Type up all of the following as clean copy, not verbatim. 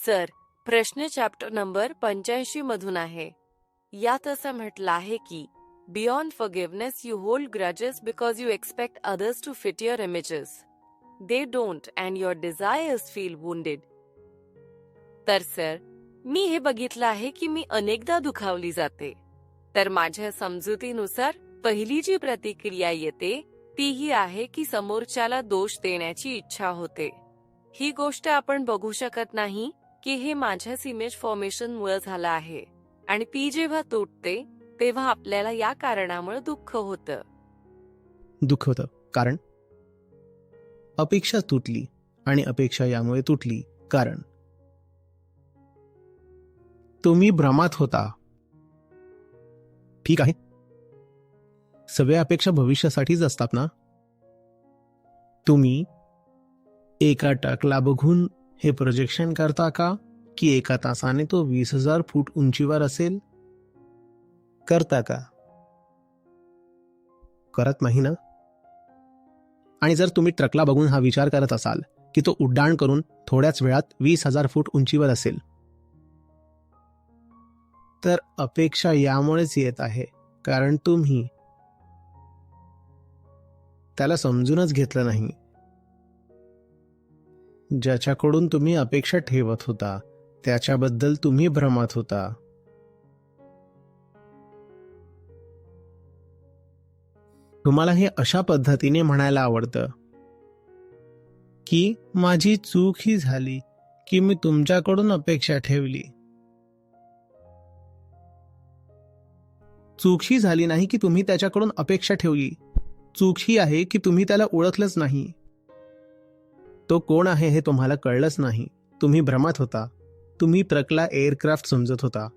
Sir, प्रश्न chapter number 85 मधून आहे. यात असं म्हटलं आहे की beyond forgiveness you hold grudges because you expect others to fit your images. They don't and your desires feel wounded. तर सर, मी हे बघितलं आहे की मी अनेकदा दुखावली जाते. तर माझ्या समजुतीनुसार पहिली जी प्रतिक्रिया येते ती ही आहे की समोरच्याला दोष देण्याची इच्छा होते. ही गोष्ट आपण बघू शकत नाही की हे माझ्याच इमेज फॉर्मेशनमुळे झालं आहे आणि ती जेव्हा तुटते तेव्हा आपल्याला या कारणामुळे दुःख होतं. दुःख होतं कारण अपेक्षा तुटली आणि अपेक्षा यामुळे तुटली कारण तुम्ही भ्रमात होता. ठीक आहे, सगळ्या अपेक्षा भविष्यासाठीच असतात ना. तुम्ही एका टकला बघून हे प्रोजेक्शन करता का की एका तासाने तो 20,000 फूट उंचीवर असेल? करता का? करत नाही ना. आणि जर तुम्ही ट्रकला बघून हा विचार करत असाल की तो उड्डाण करून थोड्याच वेळात 20,000 फूट उंचीवर असेल, तर अपेक्षा यामुळेच येत आहे कारण तुम्ही त्याला समजूनच घेतलं नाही. ज्याच्याकडून तुम्ही अपेक्षा ठेवत होता त्याच्याबद्दल तुम्ही भ्रमात होता. तुम्हाला हे अशा पद्धतीने म्हणायला आवडतं की माझी चूक ही झाली की मी तुमच्याकडून अपेक्षा ठेवली. चूक ही झाली नाही की तुम्ही त्याच्याकडून अपेक्षा ठेवली. चूक ही आहे की तुम्ही त्याला ओळखलंच नाही. तो कोण आहे हे तुम्हाला कळलंच नाही. तुम्ही भ्रमात होता. तुम्ही ट्रकला एअरक्राफ्ट समजत होता.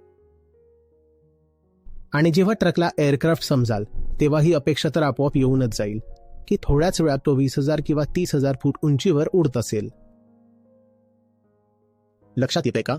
आणि जेव्हा ट्रकला एअरक्राफ्ट समजाल तेव्हा ही अपेक्षा तर आपोआप येऊनच जाईल की थोड्याच वेळात तो 20,000 किंवा 30,000 फूट उंचीवर उडत असेल. लक्षात येते का?